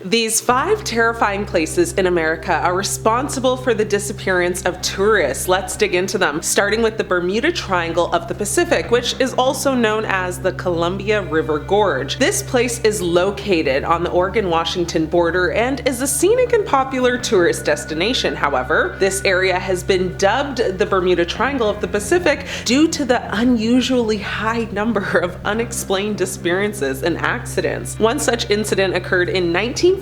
These 5 terrifying places in America are responsible for the disappearance of tourists. Let's dig into them, starting with the Bermuda Triangle of the Pacific, which is also known as the Columbia River Gorge. This place is located on the Oregon-Washington border and is a scenic and popular tourist destination. However, this area has been dubbed the Bermuda Triangle of the Pacific due to the unusually high number of unexplained disappearances and accidents. One such incident occurred in 1955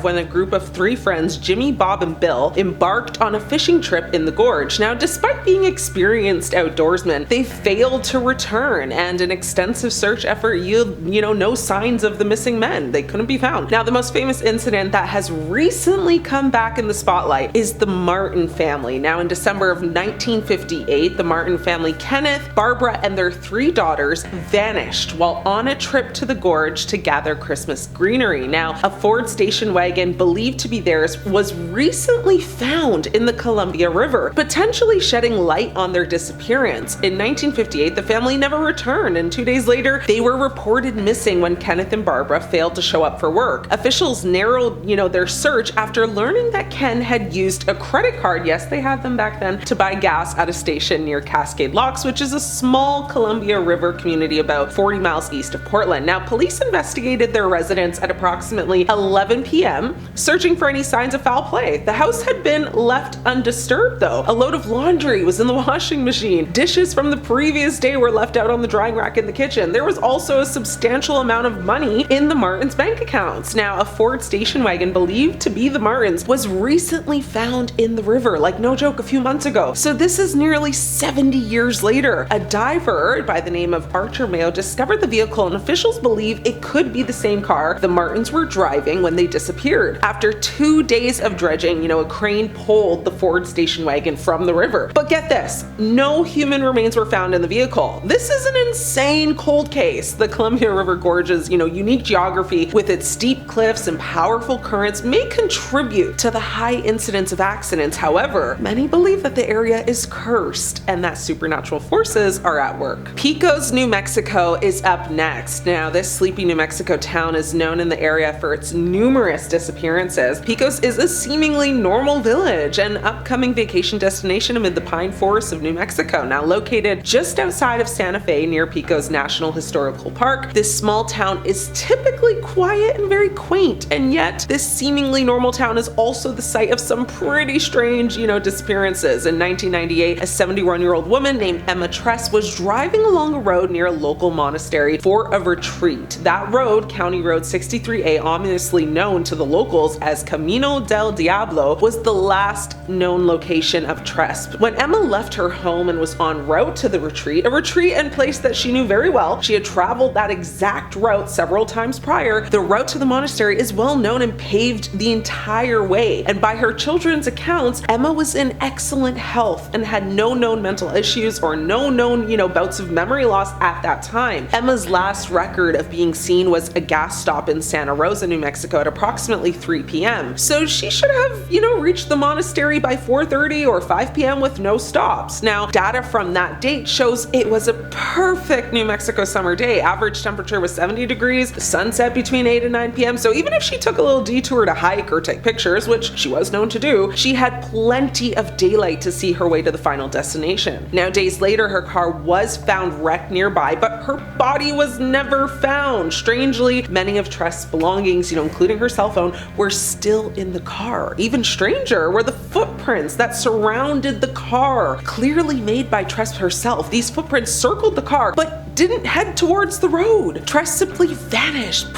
when a group of 3 friends, Jimmy, Bob, and Bill, embarked on a fishing trip in the gorge. Now, despite being experienced outdoorsmen, they failed to return, and an extensive search effort yielded, no signs of the missing men. They couldn't be found. Now, the most famous incident that has recently come back in the spotlight is the Martin family. Now, in December of 1958, the Martin family, Kenneth, Barbara, and their 3 daughters vanished while on a trip to the gorge to gather Christmas greenery. Now, a Ford station wagon believed to be theirs was recently found in the Columbia River, potentially shedding light on their disappearance. In 1958, the family never returned, and 2 days later, they were reported missing when Kenneth and Barbara failed to show up for work. Officials narrowed, their search after learning that Ken had used a credit card, yes, they had them back then, to buy gas at a station near Cascade Locks, which is a small Columbia River community about 40 miles east of Portland. Now, police investigated their residence at approximately 11 p.m., searching for any signs of foul play. The house had been left undisturbed, though. A load of laundry was in the washing machine. Dishes from the previous day were left out on the drying rack in the kitchen. There was also a substantial amount of money in the Martins' bank accounts. Now, a Ford station wagon believed to be the Martins was recently found in the river, like no joke, a few months ago. So this is nearly 70 years later. A diver by the name of Archer Mayo discovered the vehicle, and officials believe it could be the same car the Martins were driving when they disappeared. After 2 days of dredging, a crane pulled the Ford station wagon from the river. But get this, no human remains were found in the vehicle. This is an insane cold case. The Columbia River Gorge's, unique geography with its steep cliffs and powerful currents may contribute to the high incidence of accidents. However, many believe that the area is cursed and that supernatural forces are at work. Pecos, New Mexico is up next. Now, this sleepy New Mexico town is known in the area for its numerous disappearances. Pecos is a seemingly normal village, an upcoming vacation destination amid the pine forests of New Mexico. Now, located just outside of Santa Fe near Pecos National Historical Park, this small town is typically quiet and very quaint, and yet this seemingly normal town is also the site of some pretty strange, disappearances. In 1998, a 71-year-old woman named Emma Tress was driving along a road near a local monastery for a retreat. That road, County Road 63A, ominously known to the locals as Camino del Diablo, was the last known location of Tress. When Emma left her home and was en route to the retreat, a retreat and place that she knew very well, she had traveled that exact route several times prior. The route to the monastery is well known and paved the entire way, and by her children's accounts, Emma was in excellent health and had no known mental issues or no known, bouts of memory loss at that time. Emma's last record of being seen was a gas stop in Santa Rosa, New Mexico at approximately 3 p.m. So she should have, reached the monastery by 4:30 or 5 p.m. with no stops. Now, data from that date shows it was a perfect New Mexico summer day. Average temperature was 70 degrees, the sun set between 8 and 9 p.m. So even if she took a little detour to hike or take pictures, which she was known to do, she had plenty of daylight to see her way to the final destination. Now, days later, her car was found wrecked nearby, but her body was never found. Strangely, many of Tress' belongings, including her cell phone, were still in the car. Even stranger were the footprints that surrounded the car, clearly made by Tress herself. These footprints circled the car, but didn't head towards the road. Tress simply vanished.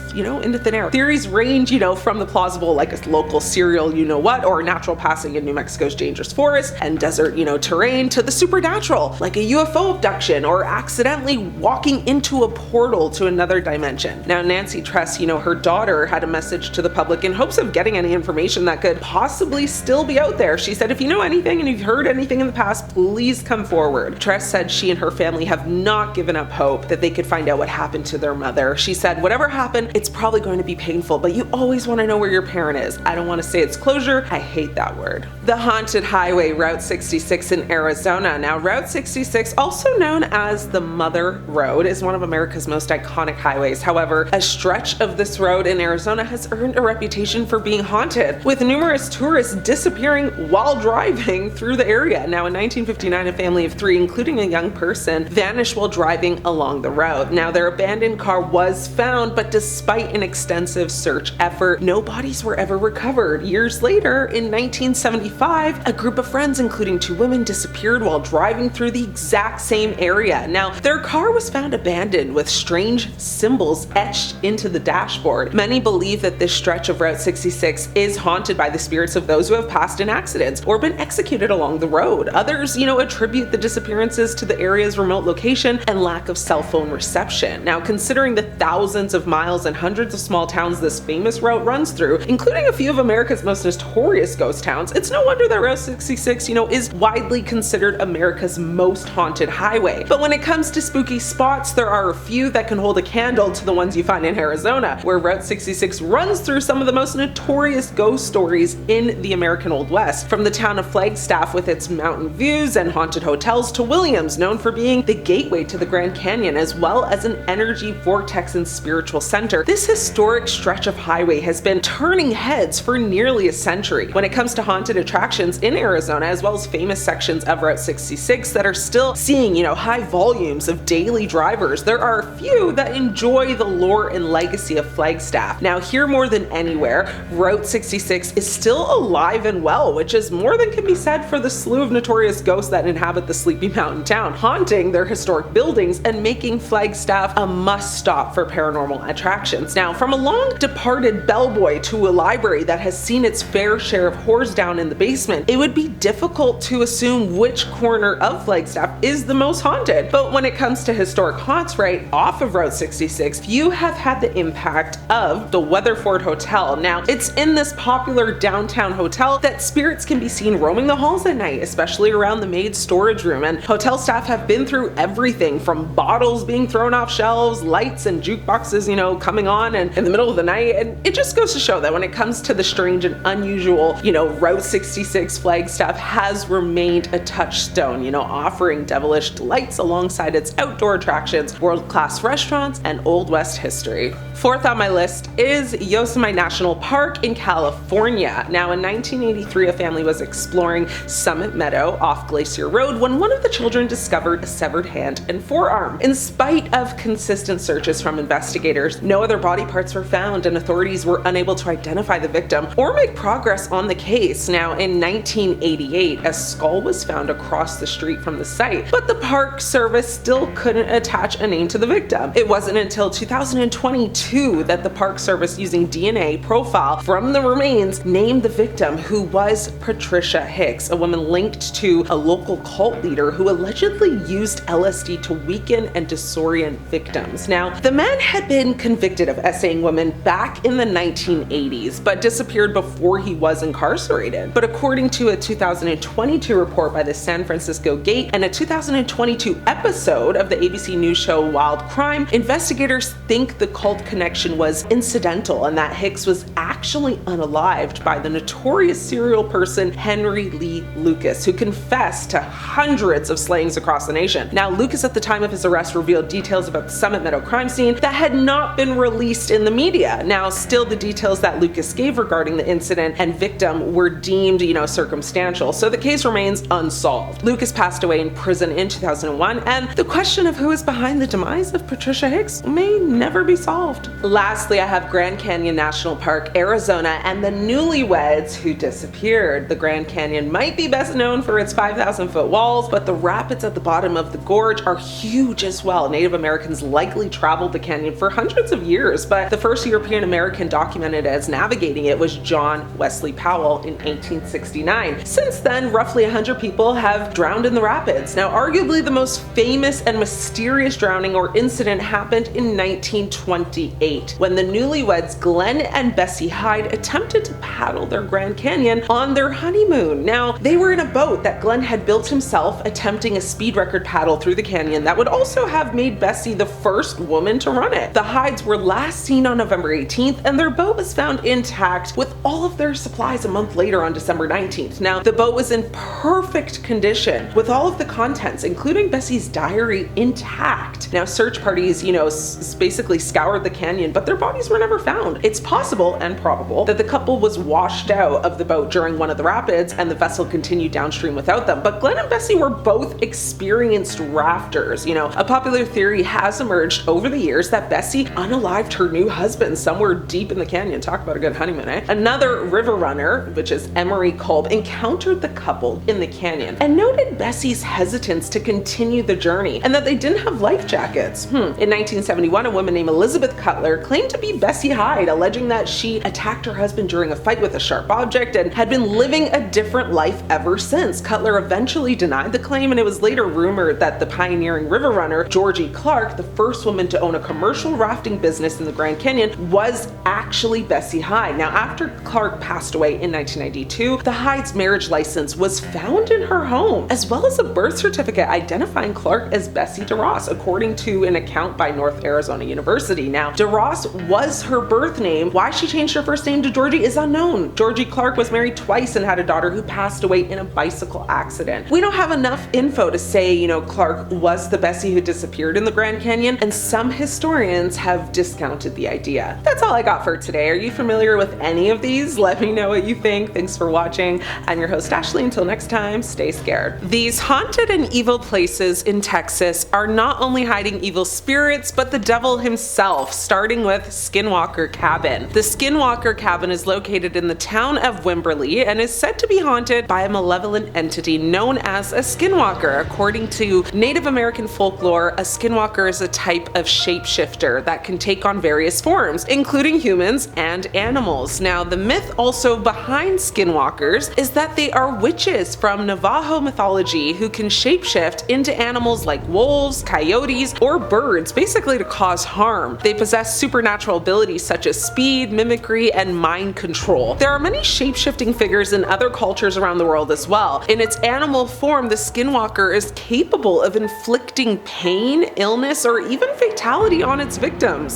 Into thin air. Theories range, from the plausible, like a local serial or natural passing in New Mexico's dangerous forests and desert, terrain, to the supernatural, like a UFO abduction or accidentally walking into a portal to another dimension. Now, Nancy Tress, her daughter, had a message to the public in hopes of getting any information that could possibly still be out there. She said, if you know anything and you've heard anything in the past, please come forward. Tress said she and her family have not given up hope that they could find out what happened to their mother. She said, whatever happened, it's it's probably going to be painful, but you always want to know where your parent is. I don't want to say it's closure. I hate that word. The haunted highway, Route 66 in Arizona. Now, Route 66, also known as the Mother Road, is one of America's most iconic highways. However, a stretch of this road in Arizona has earned a reputation for being haunted, with numerous tourists disappearing while driving through the area. Now, in 1959, a family of 3, including a young person, vanished while driving along the road. Now, their abandoned car was found, but despite an extensive search effort, no bodies were ever recovered. Years later, in 1975, a group of friends, including 2 women, disappeared while driving through the exact same area. Now, their car was found abandoned with strange symbols etched into the dashboard. Many believe that this stretch of Route 66 is haunted by the spirits of those who have passed in accidents or been executed along the road. Others, attribute the disappearances to the area's remote location and lack of cell phone reception. Now, considering the thousands of miles and hundreds of small towns this famous route runs through, including a few of America's most notorious ghost towns, it's no wonder that Route 66, is widely considered America's most haunted highway. But when it comes to spooky spots, there are a few that can hold a candle to the ones you find in Arizona, where Route 66 runs through some of the most notorious ghost stories in the American Old West. From the town of Flagstaff with its mountain views and haunted hotels to Williams, known for being the gateway to the Grand Canyon, as well as an energy vortex and spiritual center. This historic stretch of highway has been turning heads for nearly a century. When it comes to haunted attractions in Arizona, as well as famous sections of Route 66 that are still seeing, high volumes of daily drivers, there are a few that enjoy the lore and legacy of Flagstaff. Now, here more than anywhere, Route 66 is still alive and well, which is more than can be said for the slew of notorious ghosts that inhabit the sleepy mountain town, haunting their historic buildings and making Flagstaff a must-stop for paranormal attractions. Now, from a long-departed bellboy to a library that has seen its fair share of horrors down in the basement, it would be difficult to assume which corner of Flagstaff is the most haunted. But when it comes to historic haunts right off of Route 66, few have had the impact of the Weatherford Hotel. Now, it's in this popular downtown hotel that spirits can be seen roaming the halls at night, especially around the maid's storage room, and hotel staff have been through everything from bottles being thrown off shelves, lights and jukeboxes, coming on and in the middle of the night, and it just goes to show that when it comes to the strange and unusual, Route 66 Flagstaff has remained a touchstone, offering devilish delights alongside its outdoor attractions, world-class restaurants, and Old West history. Fourth on my list is Yosemite National Park in California. Now, in 1983, a family was exploring Summit Meadow off Glacier Road when one of the children discovered a severed hand and forearm. In spite of consistent searches from investigators, no other body parts were found, and authorities were unable to identify the victim or make progress on the case. Now, in 1988, a skull was found across the street from the site, but the Park Service still couldn't attach a name to the victim. It wasn't until 2022 that the Park Service, using DNA profile from the remains, named the victim, who was Patricia Hicks, a woman linked to a local cult leader who allegedly used LSD to weaken and disorient victims. Now, the man had been convicted of essaying women back in the 1980s, but disappeared before he was incarcerated. But according to a 2022 report by the San Francisco Gate and a 2022 episode of the ABC News show Wild Crime, investigators think the cult connection was incidental and that Hicks was actually unalived by the notorious serial person Henry Lee Lucas, who confessed to hundreds of slayings across the nation. Now, Lucas at the time of his arrest revealed details about the Summit Meadow crime scene that had not been released in the media. Now, still, the details that Lucas gave regarding the incident and victim were deemed, circumstantial, so the case remains unsolved. Lucas passed away in prison in 2001, and the question of who is behind the demise of Patricia Hicks may never be solved. Lastly, I have Grand Canyon National Park, Arizona, and the newlyweds who disappeared. The Grand Canyon might be best known for its 5,000-foot walls, but the rapids at the bottom of the gorge are huge as well. Native Americans likely traveled the canyon for hundreds of years, but the first European American documented as navigating it was John Wesley Powell in 1869. Since then, roughly 100 people have drowned in the rapids. Now, arguably the most famous and mysterious drowning or incident happened in 1928 1978, when the newlyweds Glenn and Bessie Hyde attempted to paddle their Grand Canyon on their honeymoon. Now, they were in a boat that Glenn had built himself, attempting a speed record paddle through the canyon that would also have made Bessie the first woman to run it. The Hydes were last seen on November 18th, and their boat was found intact with all of their supplies a month later on December 19th. Now, the boat was in perfect condition with all of the contents, including Bessie's diary, intact. Now, search parties, basically scoured the canyon, but their bodies were never found. It's possible and probable that the couple was washed out of the boat during one of the rapids and the vessel continued downstream without them. But Glenn and Bessie were both experienced rafters. A popular theory has emerged over the years that Bessie unalived her new husband somewhere deep in the canyon. Talk about a good honeymoon, eh? Another river runner, which is Emery Kolb, encountered the couple in the canyon and noted Bessie's hesitance to continue the journey and that they didn't have life jackets. In 1971, a woman named Elizabeth Cutler claimed to be Bessie Hyde, alleging that she attacked her husband during a fight with a sharp object and had been living a different life ever since. Cutler eventually denied the claim, and it was later rumored that the pioneering river runner Georgie Clark, the first woman to own a commercial rafting business in the Grand Canyon, was actually Bessie Hyde. Now, after Clark passed away in 1992, the Hyde's marriage license was found in her home, as well as a birth certificate identifying Clark as Bessie DeRoss, according to an account by North Arizona University. Now, DeRoss was her birth name. Why she changed her first name to Georgie is unknown. Georgie Clark was married twice and had a daughter who passed away in a bicycle accident. We don't have enough info to say, Clark was the Bessie who disappeared in the Grand Canyon, and some historians have discounted the idea. That's all I got for today. Are you familiar with any of these? Let me know what you think. Thanks for watching. I'm your host, Ashley. Until next time, stay scared. These haunted and evil places in Texas are not only hiding evil spirits, but the devil himself, starting with Skinwalker Cabin. The Skinwalker Cabin is located in the town of Wimberley and is said to be haunted by a malevolent entity known as a skinwalker. According to Native American folklore, a skinwalker is a type of shapeshifter that can take on various forms, including humans and animals. Now, the myth also behind skinwalkers is that they are witches from Navajo mythology who can shapeshift into animals like wolves, coyotes, or birds, basically to cause harm. They possess supernatural abilities such as speed, mimicry, and mind control. There are many shapeshifting figures in other cultures around the world as well. In its animal form, the skinwalker is capable of inflicting pain, illness, or even fatality on its victims.